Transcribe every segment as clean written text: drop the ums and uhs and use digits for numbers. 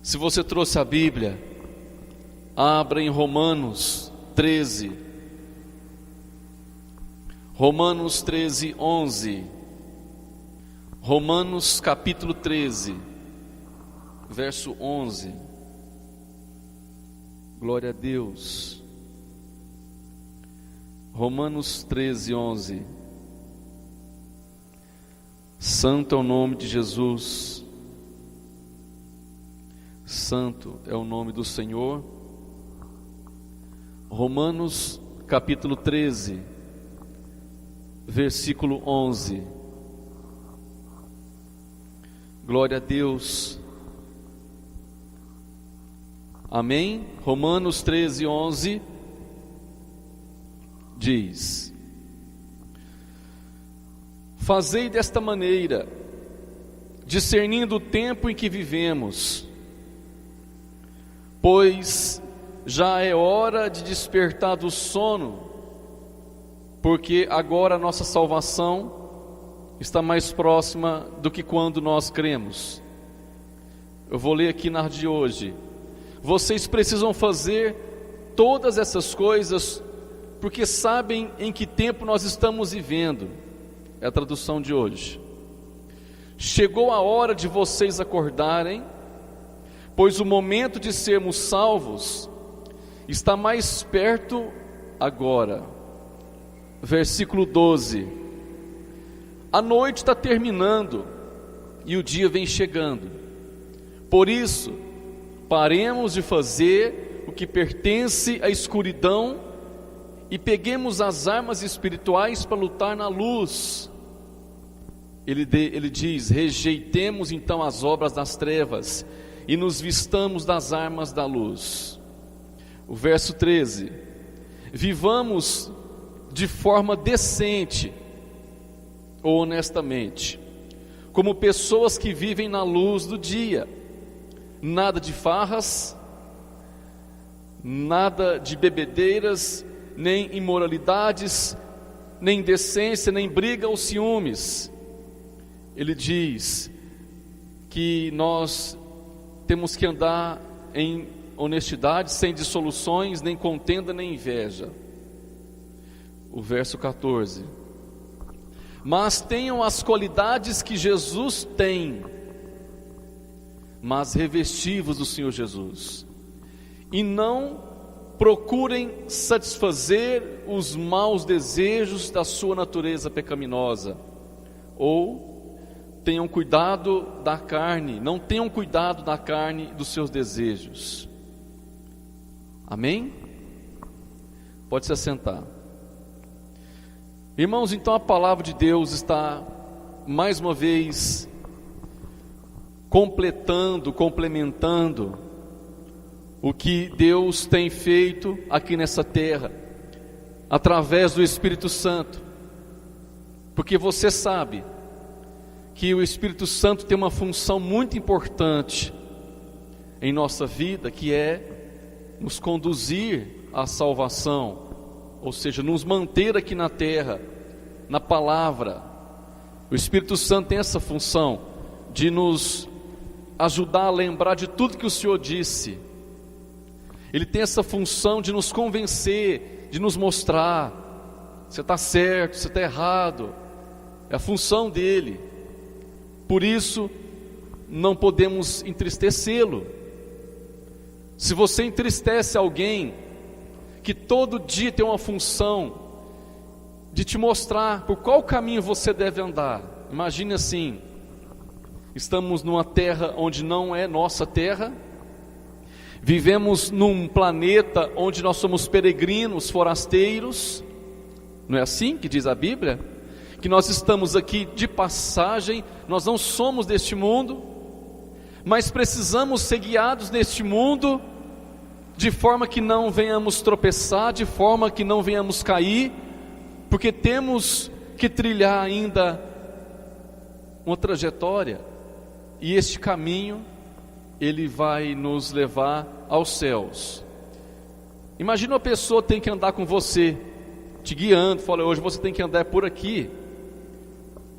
Se você trouxe a Bíblia, abra em Romanos 13. Romanos 13, 11. Romanos capítulo 13, verso 11. Glória a Deus. Romanos 13, 11. Santo é o nome de Jesus. Santo é o nome do Senhor. Romanos capítulo 13, versículo 11. Glória a Deus. Amém? Romanos 13, 11 diz: Fazei desta maneira, discernindo o tempo em que vivemos, pois já é hora de despertar do sono, porque agora a nossa salvação está mais próxima do que quando nós cremos. Eu vou ler aqui na de hoje. Vocês precisam fazer todas essas coisas, porque sabem em que tempo nós estamos vivendo. É a tradução de hoje. Chegou a hora de vocês acordarem, pois o momento de sermos salvos está mais perto agora. Versículo 12. A noite está terminando e o dia vem chegando. Por isso, paremos de fazer o que pertence à escuridão e peguemos as armas espirituais para lutar na luz. Ele diz: rejeitemos então as obras das trevas e nos vistamos das armas da luz. O verso 13: vivamos de forma decente ou honestamente, como pessoas que vivem na luz do dia. Nada de farras, nada de bebedeiras, nem imoralidades, nem indecência, nem briga ou ciúmes. Ele diz que nós temos que andar em honestidade, sem dissoluções, nem contenda, nem inveja. O verso 14: mas tenham as qualidades que Jesus tem, mas revestivos do Senhor Jesus, e não procurem satisfazer os maus desejos da sua natureza pecaminosa, ou tenham cuidado da carne, não tenham cuidado da carne e dos seus desejos. Amém? Pode se assentar. Irmãos, então a palavra de Deus está mais uma vez complementando o que Deus tem feito aqui nessa terra, através do Espírito Santo, porque você sabe que o Espírito Santo tem uma função muito importante em nossa vida, que é nos conduzir à salvação, ou seja, nos manter aqui na terra, na palavra. O Espírito Santo tem essa função de nos ajudar a lembrar de tudo que o Senhor disse. Ele tem essa função de nos convencer, de nos mostrar: você está certo, você está errado. É a função dele. Por isso, não podemos entristecê-lo. Se você entristece alguém que todo dia tem uma função de te mostrar por qual caminho você deve andar. Imagine assim: estamos numa terra onde não é nossa terra, vivemos num planeta onde nós somos peregrinos, forasteiros. Não é assim que diz a Bíblia? Que nós estamos aqui de passagem, nós não somos deste mundo, mas precisamos ser guiados neste mundo, de forma que não venhamos tropeçar, de forma que não venhamos cair, porque temos que trilhar ainda uma trajetória, e este caminho, ele vai nos levar aos céus. Imagina uma pessoa que tem que andar com você, te guiando, fala: hoje você tem que andar por aqui,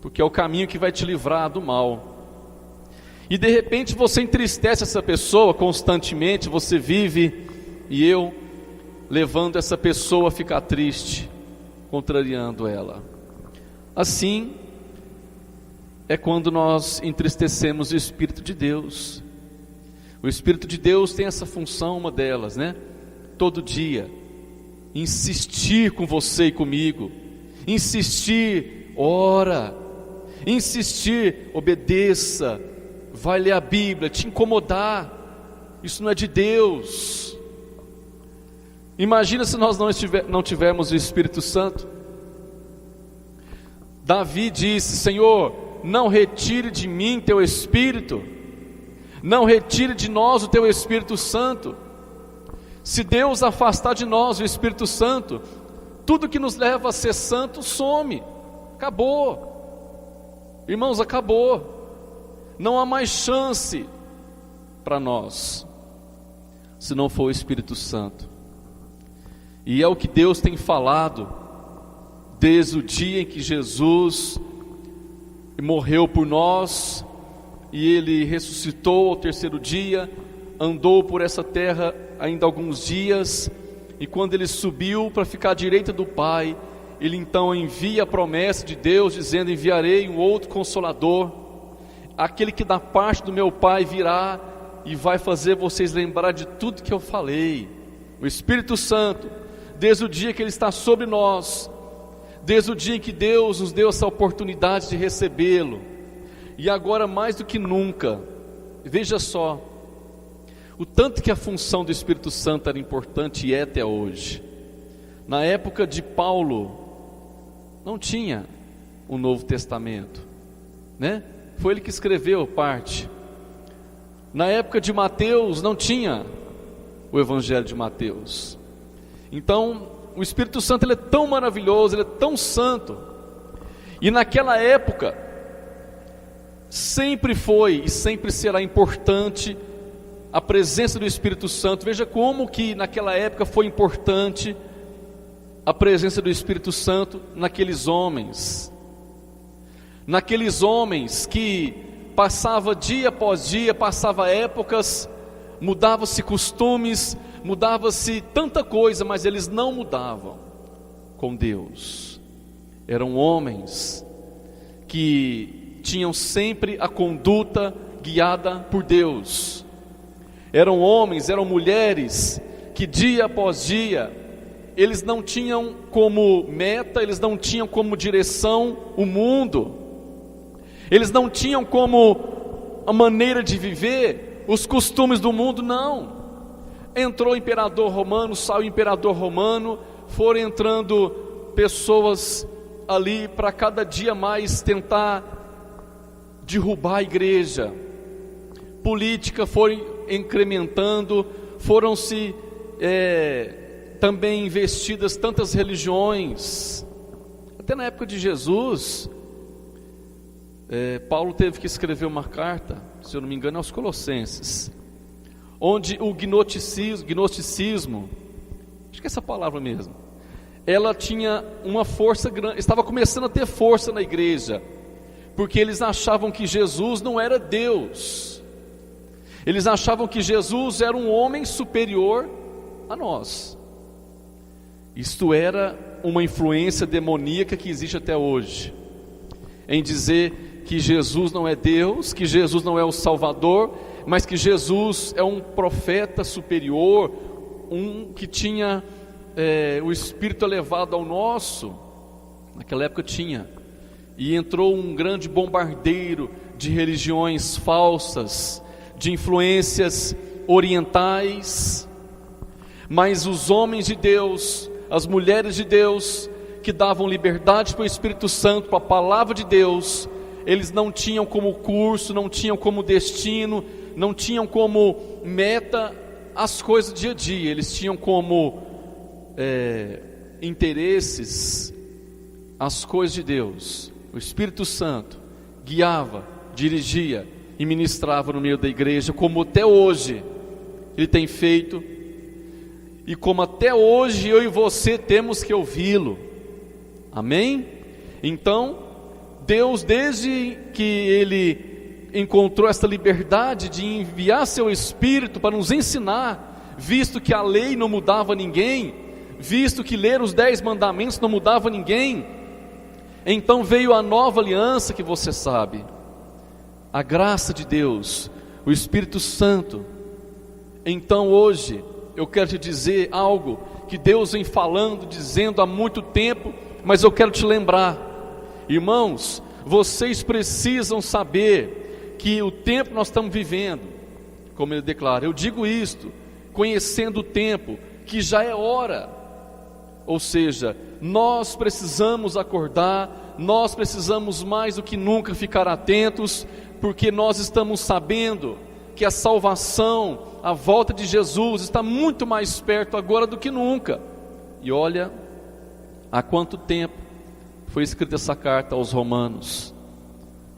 porque é o caminho que vai te livrar do mal. E de repente você entristece essa pessoa constantemente, você vive, e eu, levando essa pessoa a ficar triste, contrariando ela. Assim é quando nós entristecemos o Espírito de Deus. O Espírito de Deus tem essa função, uma delas, né? Todo dia, insistir com você e comigo, insistir, ora, insistir, obedeça, vai ler a Bíblia, te incomodar. Isso não é de Deus. Imagina se nós não tivermos o Espírito Santo. Davi disse: Senhor, não retire de mim teu Espírito, não retire de nós o teu Espírito Santo. Se Deus afastar de nós o Espírito Santo, tudo que nos leva a ser santo some, acabou. Irmãos, acabou. Não há mais chance para nós, se não for o Espírito Santo. E é o que Deus tem falado desde o dia em que Jesus morreu por nós, e Ele ressuscitou ao terceiro dia, andou por essa terra ainda alguns dias, e quando Ele subiu para ficar à direita do Pai, Ele então envia a promessa de Deus, dizendo: enviarei um outro Consolador, aquele que da parte do meu Pai virá e vai fazer vocês lembrar de tudo que eu falei. O Espírito Santo, desde o dia que Ele está sobre nós, desde o dia em que Deus nos deu essa oportunidade de recebê-lo, e agora mais do que nunca, veja só, o tanto que a função do Espírito Santo era importante e é até hoje. Na época de Paulo, não tinha o Novo Testamento, né? Foi ele que escreveu parte. Na época de Mateus, não tinha o Evangelho de Mateus. Então, o Espírito Santo, ele é tão maravilhoso, ele é tão santo, e naquela época sempre foi e sempre será importante a presença do Espírito Santo. Veja como que naquela época foi importante a presença do Espírito Santo naqueles homens que passava dia após dia, passava épocas, mudava-se costumes, mudava-se tanta coisa, mas eles não mudavam com Deus. Eram homens que tinham sempre a conduta guiada por Deus. Eram homens, eram mulheres que dia após dia, eles não tinham como meta, eles não tinham como direção o mundo, eles não tinham como a maneira de viver os costumes do mundo, não. Entrou o imperador romano, saiu o imperador romano, foram entrando pessoas ali para cada dia mais tentar derrubar a igreja. Política foi incrementando, foram-se também investidas tantas religiões. Até na época de Jesus, Paulo teve que escrever uma carta, se eu não me engano, aos Colossenses, onde o gnosticismo, acho que é essa palavra mesmo, ela tinha uma força grande, estava começando a ter força na igreja, porque eles achavam que Jesus não era Deus, eles achavam que Jesus era um homem superior a nós. Isto era uma influência demoníaca que existe até hoje, em dizer que Jesus não é Deus, que Jesus não é o Salvador, mas que Jesus é um profeta superior, um que tinha o espírito elevado ao nosso. Naquela época tinha, e entrou um grande bombardeiro de religiões falsas, de influências orientais, mas os homens de Deus, as mulheres de Deus, que davam liberdade para o Espírito Santo, para a palavra de Deus, eles não tinham como curso, não tinham como destino, não tinham como meta as coisas do dia a dia, eles tinham como interesses as coisas de Deus. O Espírito Santo guiava, dirigia e ministrava no meio da igreja, como até hoje Ele tem feito, e como até hoje eu e você temos que ouvi-lo. Amém? Então, Deus, desde que Ele encontrou esta liberdade de enviar seu Espírito para nos ensinar, visto que a lei não mudava ninguém, visto que ler os 10 mandamentos não mudava ninguém. Então veio a nova aliança que você sabe, a graça de Deus, o Espírito Santo. Então hoje eu quero te dizer algo que Deus vem falando, dizendo há muito tempo, mas eu quero te lembrar. Irmãos, vocês precisam saber que o tempo que nós estamos vivendo, como ele declara, eu digo isto, conhecendo o tempo, que já é hora. Ou seja, nós precisamos acordar, nós precisamos mais do que nunca ficar atentos, porque nós estamos sabendo que a salvação, a volta de Jesus está muito mais perto agora do que nunca. E olha, há quanto tempo foi escrita essa carta aos Romanos,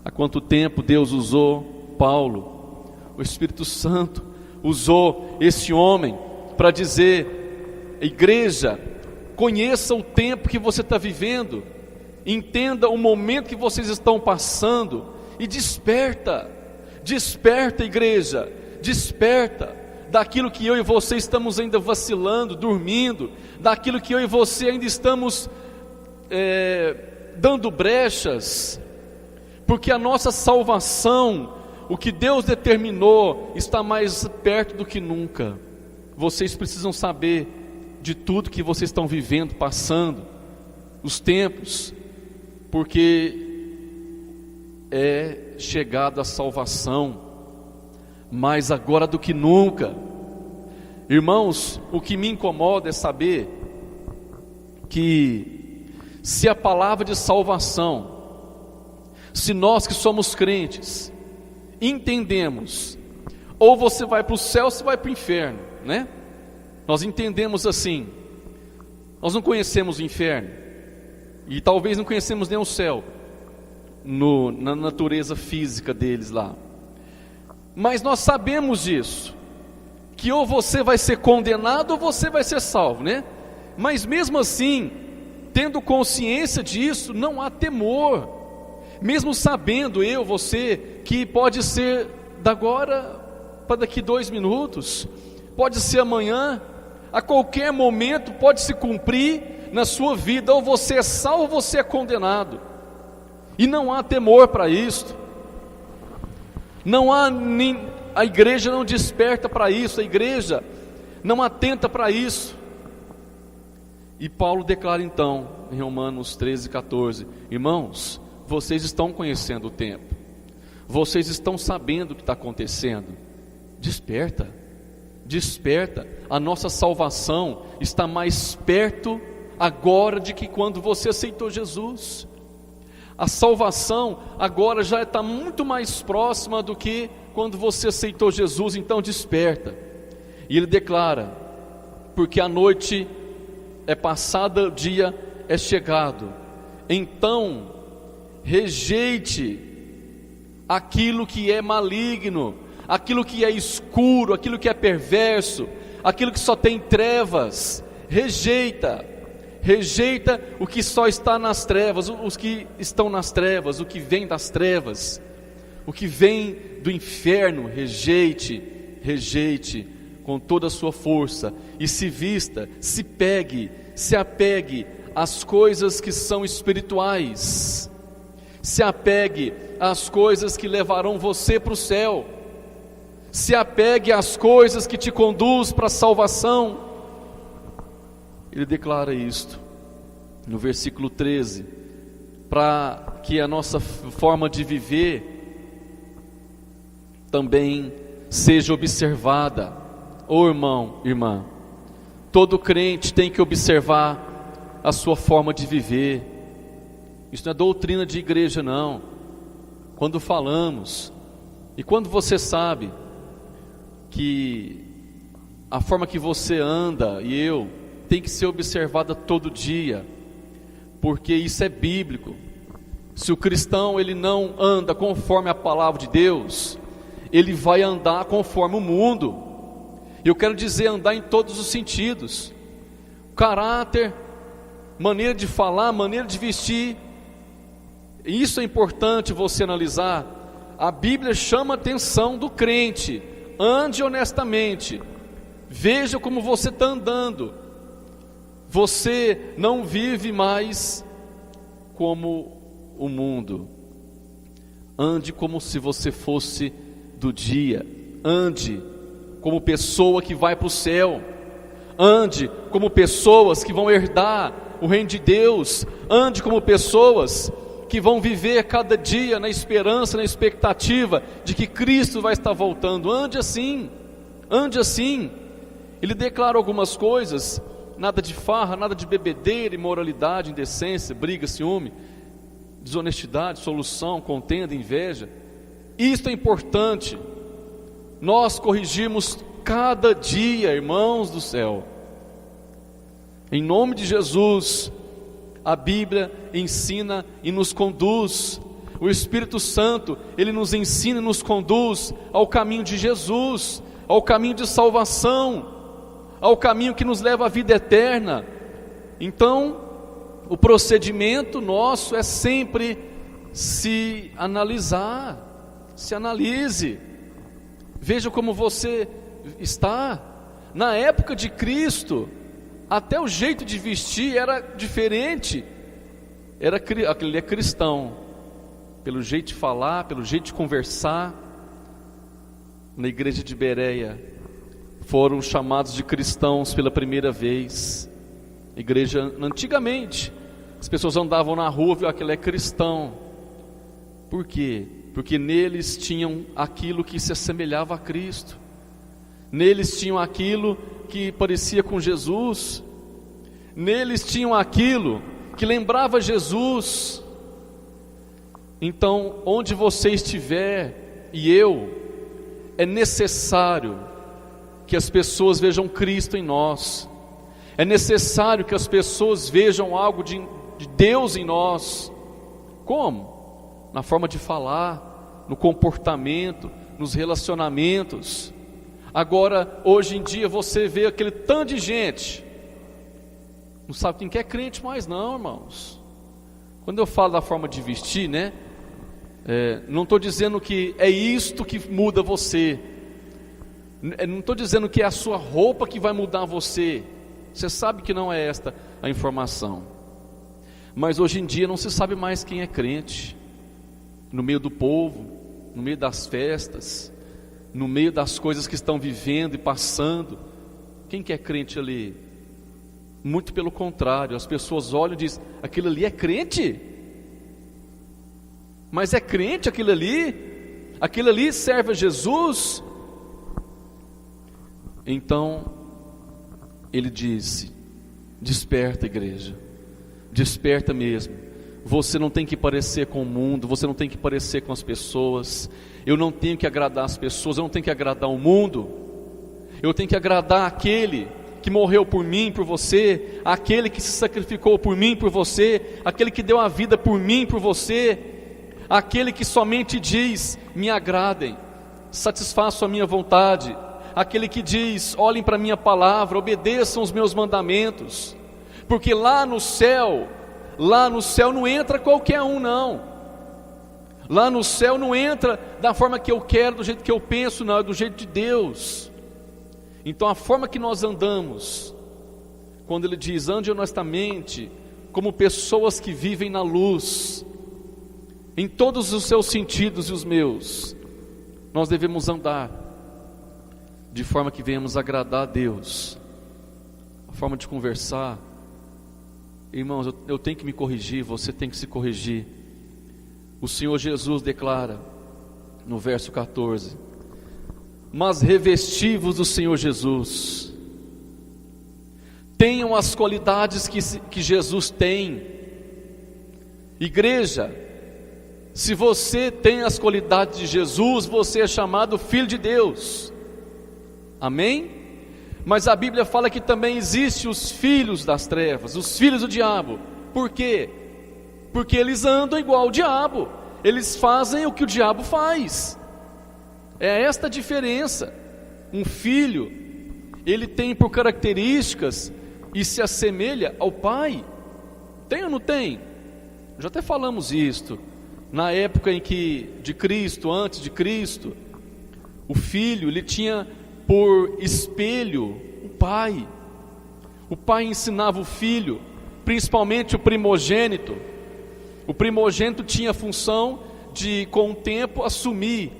há quanto tempo Deus usou Paulo, o Espírito Santo usou esse homem para dizer: igreja, conheça o tempo que você está vivendo, entenda o momento que vocês estão passando e desperta, igreja, desperta daquilo que eu e você estamos ainda vacilando, dormindo, daquilo que eu e você ainda estamos dando brechas, porque a nossa salvação, o que Deus determinou, está mais perto do que nunca. Vocês precisam saber de tudo que vocês estão vivendo, passando, os tempos, porque é chegada a salvação, mais agora do que nunca. Irmãos, o que me incomoda é saber que se a palavra de salvação, se nós que somos crentes entendemos, ou você vai para o céu ou você vai para o inferno, né? Nós entendemos assim. Nós não conhecemos o inferno, e talvez não conhecemos nem o céu, na natureza física deles lá, mas nós sabemos disso, que ou você vai ser condenado ou você vai ser salvo, né? Mas mesmo assim, tendo consciência disso, não há temor, mesmo sabendo você, que pode ser da agora para daqui 2 minutos, pode ser amanhã, a qualquer momento pode se cumprir na sua vida, ou você é salvo ou você é condenado, e não há temor para isto, não há, a igreja não desperta para isso, a igreja não atenta para isso. E Paulo declara então, em Romanos 13:14, irmãos, vocês estão conhecendo o tempo, vocês estão sabendo o que está acontecendo, desperta, a nossa salvação está mais perto agora de que quando você aceitou Jesus. A salvação agora já está muito mais próxima do que quando você aceitou Jesus, então desperta. E ele declara, porque a noite é passada, o dia é chegado, então rejeite aquilo que é maligno, aquilo que é escuro, aquilo que é perverso, aquilo que só tem trevas. Rejeita o que só está nas trevas, os que estão nas trevas, o que vem das trevas, o que vem do inferno. Rejeite com toda a sua força, e se apegue às coisas que são espirituais, se apegue às coisas que levarão você para o céu, se apegue às coisas que te conduz para a salvação. Ele declara isto no versículo 13, para que a nossa forma de viver também seja observada. Ô irmão, irmã, todo crente tem que observar a sua forma de viver. Isso não é doutrina de igreja não. Quando falamos, e quando você sabe que a forma que você anda, e eu, tem que ser observada todo dia, porque isso é bíblico. Se o cristão ele não anda conforme a palavra de Deus, ele vai andar conforme o mundo. Eu quero dizer, andar em todos os sentidos: caráter, maneira de falar, maneira de vestir. E isso é importante você analisar. a Bíblia chama a atenção do crente: ande honestamente, veja como você está andando. Você não vive mais como o mundo. Ande como se você fosse do dia. Ande como pessoa que vai para o céu. Ande como pessoas que vão herdar o reino de Deus. Ande como pessoas que vão viver cada dia na esperança, na expectativa de que Cristo vai estar voltando. Ande assim, ande assim. Ele declara algumas coisas: nada de farra, nada de bebedeira, imoralidade, indecência, briga, ciúme, desonestidade, solução, contenda, inveja. Isto é importante, nós corrigimos cada dia, irmãos do céu. Em nome de Jesus, a Bíblia ensina e nos conduz. O Espírito Santo, Ele nos ensina e nos conduz ao caminho de Jesus, ao caminho de salvação, ao caminho que nos leva à vida eterna. Então, o procedimento nosso é sempre se analisar. Se analise, veja como você está. Na época de Cristo, até o jeito de vestir era diferente. Aquele é cristão, pelo jeito de falar, pelo jeito de conversar. Na igreja de Bereia, foram chamados de cristãos pela primeira vez. Igreja, antigamente, as pessoas andavam na rua, viu, aquele é cristão. Por quê? Porque neles tinham aquilo que se assemelhava a Cristo. Neles tinham aquilo que parecia com Jesus. Neles tinham aquilo que lembrava Jesus. Então, onde você estiver, e eu, é necessário que as pessoas vejam Cristo em nós. É necessário que as pessoas vejam algo de Deus em nós. Como? Na forma de falar, no comportamento, nos relacionamentos. Agora, hoje em dia, você vê aquele tanto de gente, não sabe quem que é crente mais não, irmãos. Quando eu falo da forma de vestir, né, não estou dizendo que é isto que muda você. Não estou dizendo que é a sua roupa que vai mudar você. Você sabe que não é esta a informação. Mas hoje em dia não se sabe mais quem é crente. No meio do povo, no meio das festas, no meio das coisas que estão vivendo e passando, quem que é crente ali? Muito pelo contrário, as pessoas olham e dizem: aquilo ali é crente? Mas é crente aquilo ali? Aquilo ali serve a Jesus? Então, ele disse: desperta, igreja, desperta mesmo. Você não tem que parecer com o mundo, você não tem que parecer com as pessoas. Eu não tenho que agradar as pessoas, eu não tenho que agradar o mundo. Eu tenho que agradar aquele que morreu por mim, por você, aquele que se sacrificou por mim, por você, aquele que deu a vida por mim, por você, aquele que somente diz: me agradem, satisfaçam a minha vontade, aquele que diz: olhem para a minha palavra, obedeçam os meus mandamentos, porque lá no céu não entra qualquer um não. Lá no céu não entra da forma que eu quero, do jeito que eu penso, não, é do jeito de Deus. Então a forma que nós andamos, quando ele diz: ande honestamente, como pessoas que vivem na luz, em todos os seus sentidos e os meus, nós devemos andar de forma que venhamos agradar a Deus. A forma de conversar, irmãos, eu tenho que me corrigir, você tem que se corrigir. O Senhor Jesus declara no verso 14: mas revesti-vos do Senhor Jesus. Tenham as qualidades que Jesus tem. Igreja, se você tem as qualidades de Jesus, você é chamado filho de Deus. Amém? Mas a Bíblia fala que também existem os filhos das trevas, os filhos do diabo. Por quê? Porque eles andam igual ao diabo, eles fazem o que o diabo faz. É esta a diferença. Um filho, ele tem por características e se assemelha ao pai. Tem ou não tem? Já até falamos isto. na época de Cristo, antes de Cristo, o filho, ele tinha por espelho o pai. O pai ensinava o filho, principalmente o primogênito. O primogênito tinha a função de, com o tempo, assumir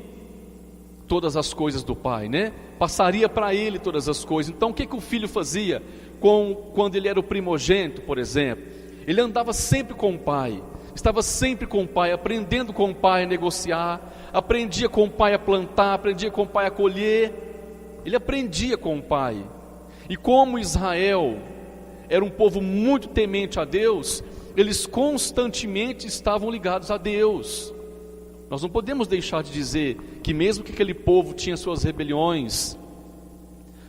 todas as coisas do pai, né? Passaria para ele todas as coisas. Então o que o filho fazia quando ele era o primogênito, por exemplo? Ele andava sempre com o pai, estava sempre com o pai, aprendendo com o pai a negociar, aprendia com o pai a plantar, aprendia com o pai a colher. Ele aprendia com o pai. E como Israel era um povo muito temente a Deus, eles constantemente estavam ligados a Deus. Nós não podemos deixar de dizer que mesmo que aquele povo tinha suas rebeliões,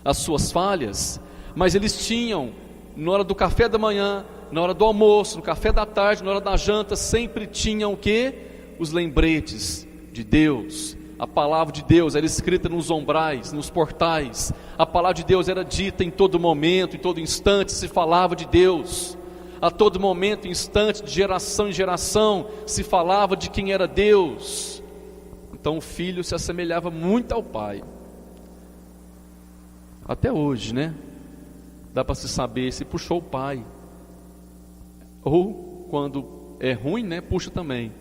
as suas falhas, mas eles tinham, na hora do café da manhã, na hora do almoço, no café da tarde, na hora da janta, sempre tinham o quê? Os lembretes de Deus. A palavra de Deus era escrita nos umbrais, nos portais. A palavra de Deus era dita em todo momento, em todo instante se falava de Deus. A todo momento, instante, de geração em geração, se falava de quem era Deus. Então o filho se assemelhava muito ao pai. Até hoje, né? Dá para se saber se puxou o pai. Ou quando é ruim, né? Puxa também.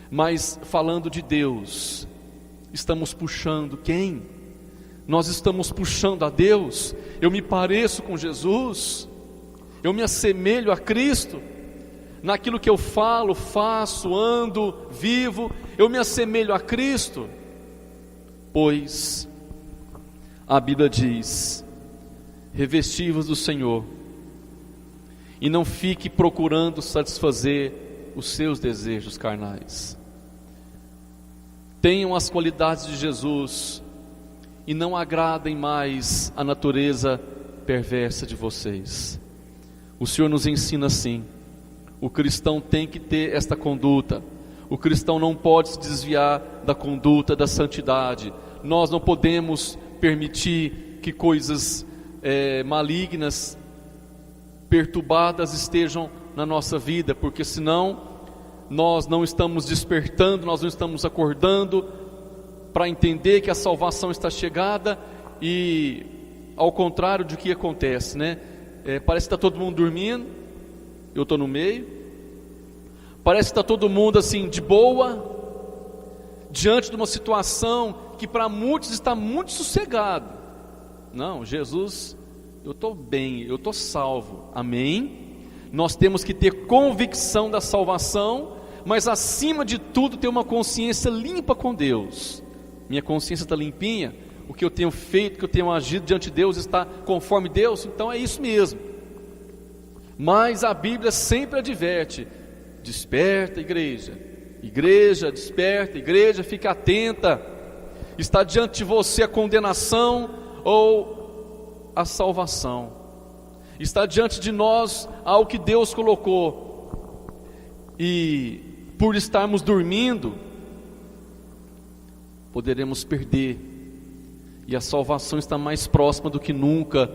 Mas falando de Deus, estamos puxando quem? Nós estamos puxando a Deus. Eu me pareço com Jesus, eu me assemelho a Cristo, naquilo que eu falo, faço, ando, vivo, eu me assemelho a Cristo. Pois a Bíblia diz: revesti-vos do Senhor, e não fique procurando satisfazer os seus desejos carnais. Tenham as qualidades de Jesus e não agradem mais a natureza perversa de vocês. O Senhor nos ensina assim: o cristão tem que ter esta conduta. O cristão não pode se desviar da conduta da santidade. Nós não podemos permitir que coisas malignas, perturbadas estejam na nossa vida, porque senão nós não estamos despertando, nós não estamos acordando para entender que a salvação está chegada. E ao contrário do que acontece, né? Parece que está todo mundo dormindo, eu estou no meio. Parece que está todo mundo assim de boa, diante de uma situação que para muitos está muito sossegado. Não, Jesus, eu estou bem, eu estou salvo, amém? Nós temos que ter convicção da salvação, mas acima de tudo ter uma consciência limpa com Deus. Minha consciência está limpinha, o que eu tenho feito, o que eu tenho agido diante de Deus está conforme Deus, então é isso mesmo. Mas a Bíblia sempre adverte: desperta, igreja, igreja, desperta, igreja, fica atenta. Está diante de você a condenação ou a salvação? Está diante de nós algo que Deus colocou, e por estarmos dormindo, poderemos perder. E a salvação está mais próxima do que nunca,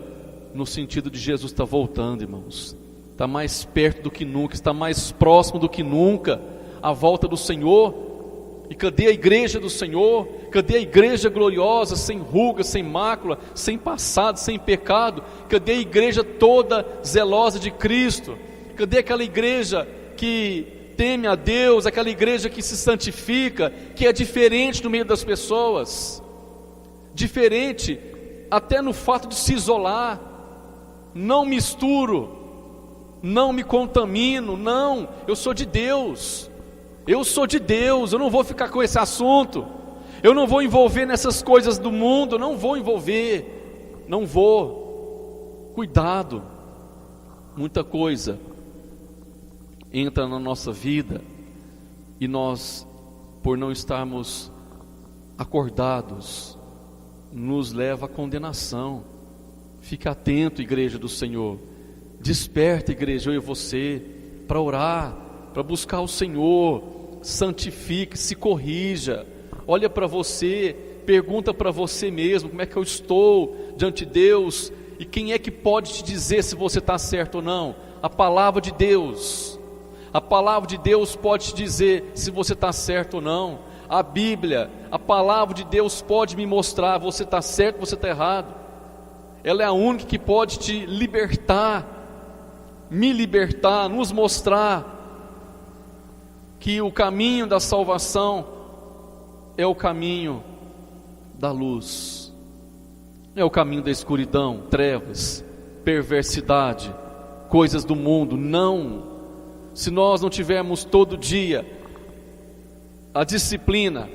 no sentido de Jesus está voltando, irmãos. Está mais perto do que nunca, está mais próximo do que nunca a volta do Senhor. E cadê a igreja do Senhor? Cadê a igreja gloriosa, sem ruga, sem mácula, sem passado, sem pecado? Cadê a igreja toda zelosa de Cristo? Cadê aquela igreja que teme a Deus, aquela igreja que se santifica, que é diferente no meio das pessoas? Diferente até no fato de se isolar. Não misturo, não me contamino, não, eu sou de Deus. Eu sou de Deus, eu não vou ficar com esse assunto. Eu não vou envolver nessas coisas do mundo, não vou envolver. Não vou. Cuidado. Muita coisa entra na nossa vida e nós, por não estarmos acordados, nos leva à condenação. Fica atento, igreja do Senhor. Desperta, igreja, eu e você, para orar, para buscar o Senhor. Santifique, se corrija. Olha para você, pergunta para você mesmo: como é que eu estou diante de Deus? E quem é que pode te dizer se você está certo ou não? A palavra de Deus. A palavra de Deus pode te dizer se você está certo ou não. A Bíblia, a palavra de Deus pode me mostrar você está certo, você está errado. Ela é a única que pode te libertar, me libertar, nos mostrar que o caminho da salvação é o caminho da luz, é o caminho da escuridão, trevas, perversidade, coisas do mundo. Não, se nós não tivermos todo dia a disciplina,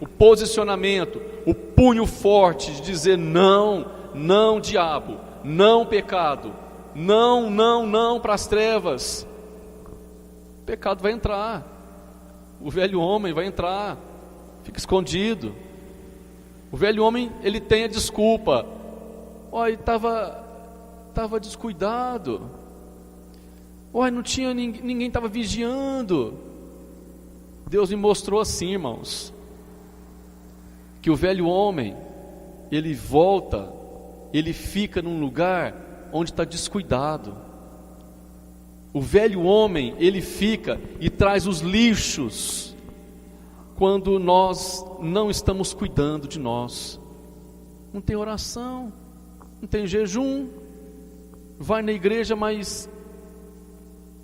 o posicionamento, o punho forte de dizer não, não diabo, não pecado, não para as trevas, o pecado vai entrar, o velho homem vai entrar, fica escondido. O velho homem, ele tem a desculpa: olha, estava descuidado, olha, não tinha ninguém estava vigiando. Deus me mostrou assim, irmãos, que o velho homem, ele volta, ele fica num lugar onde está descuidado. O velho homem, ele fica e traz os lixos quando nós não estamos cuidando de nós. Não tem oração, não tem jejum, vai na igreja, mas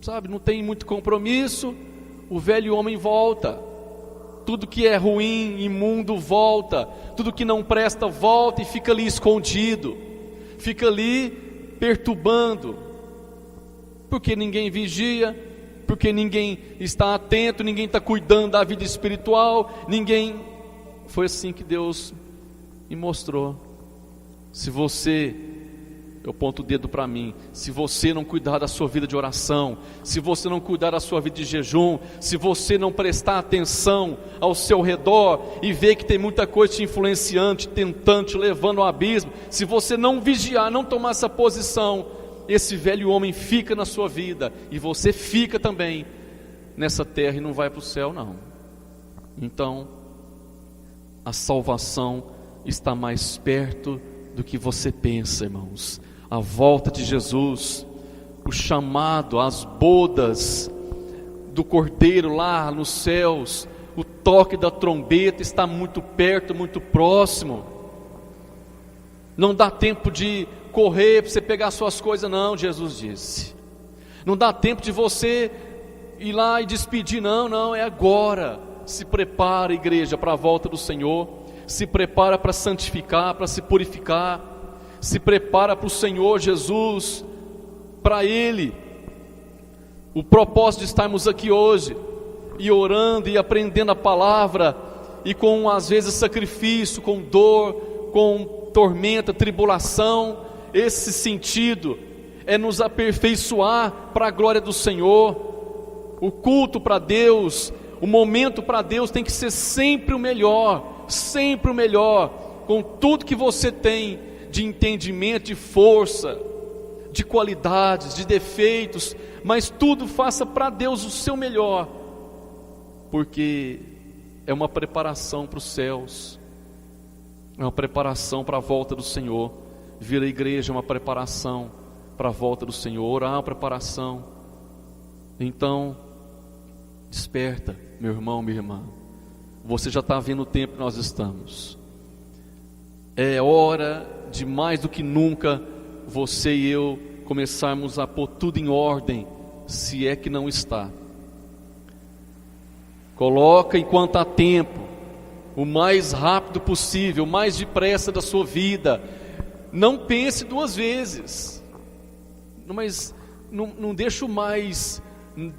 sabe, não tem muito compromisso. O velho homem volta, tudo que é ruim, imundo volta, tudo que não presta volta e fica ali escondido, fica ali perturbando, porque ninguém vigia, porque ninguém está atento, ninguém está cuidando da vida espiritual, ninguém. Foi assim que Deus me mostrou. Se você, eu ponto o dedo para mim, se você não cuidar da sua vida de oração, se você não cuidar da sua vida de jejum, se você não prestar atenção ao seu redor e ver que tem muita coisa te influenciando, te tentando, te levando ao abismo, se você não vigiar, não tomar essa posição, esse velho homem fica na sua vida e você fica também nessa terra e não vai para o céu, não. Então, a salvação está mais perto do que você pensa, irmãos. A volta de Jesus, o chamado, as bodas do Cordeiro lá nos céus, o toque da trombeta está muito perto, muito próximo. Não dá tempo de correr para você pegar suas coisas, não, Jesus disse. Não dá tempo de você ir lá e despedir, não, é agora. Se prepara, igreja, para a volta do Senhor. Se prepara para santificar, para se purificar. Se prepara para o Senhor Jesus, para Ele. O propósito de estarmos aqui hoje, e orando e aprendendo a palavra, e com às vezes sacrifício, com dor, com tormenta, tribulação, esse sentido é nos aperfeiçoar para a glória do Senhor. O culto para Deus, o momento para Deus tem que ser sempre o melhor, com tudo que você tem de entendimento, de força, de qualidades, de defeitos, mas tudo faça para Deus o seu melhor, porque é uma preparação para os céus, é uma preparação para a volta do Senhor. Vir à igreja é uma preparação para a volta do Senhor, orar é uma preparação. Então, desperta, meu irmão, minha irmã. Você já está vendo o tempo que nós estamos. É hora de mais do que nunca você e eu começarmos a pôr tudo em ordem, se é que não está. Coloca enquanto há tempo, o mais rápido possível, o mais depressa da sua vida. Não pense duas vezes. Mas não deixa o mais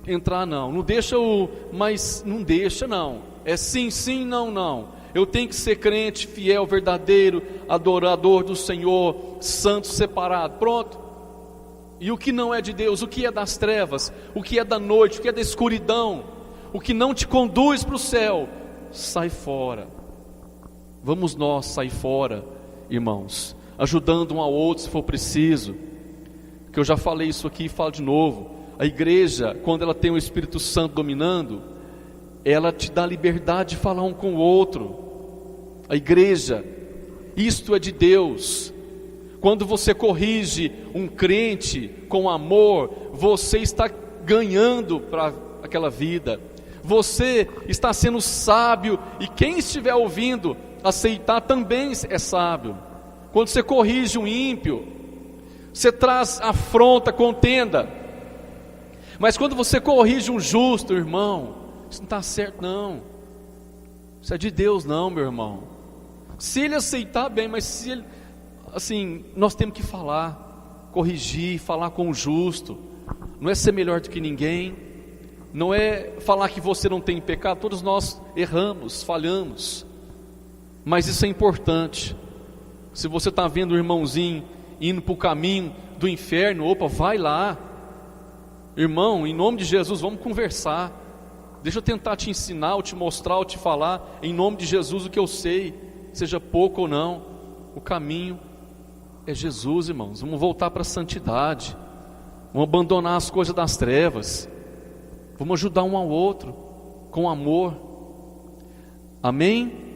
entrar, não deixa o mais, não deixa, não. É sim, não. Eu tenho que ser crente, fiel, verdadeiro, adorador do Senhor, santo, separado, pronto. E o que não é de Deus, o que é das trevas, o que é da noite, o que é da escuridão, o que não te conduz para o céu, sai fora. Vamos nós sair fora, irmãos, ajudando um ao outro se for preciso. Que eu já falei isso aqui e falo de novo. A igreja, quando ela tem o Espírito Santo dominando, ela te dá liberdade de falar um com o outro. A igreja, isto é de Deus. Quando você corrige um crente com amor, você está ganhando para aquela vida. Você está sendo sábio, e quem estiver ouvindo, aceitar também é sábio. Quando você corrige um ímpio, você traz afronta, contenda. Mas quando você corrige um justo, irmão, isso não está certo não. Isso é de Deus não, meu irmão. Se ele aceitar, bem, mas se ele, assim, nós temos que falar, corrigir, falar com o justo. Não é ser melhor do que ninguém, não é falar que você não tem pecado. Todos nós erramos, falhamos, mas isso é importante. Se você está vendo o irmãozinho indo para o caminho do inferno, opa, vai lá, irmão, em nome de Jesus, vamos conversar. Deixa eu tentar te ensinar, ou te mostrar, ou te falar, em nome de Jesus, o que eu sei, seja pouco ou não. O caminho é Jesus, irmãos. Vamos voltar para a santidade, vamos abandonar as coisas das trevas, vamos ajudar um ao outro com amor. Amém?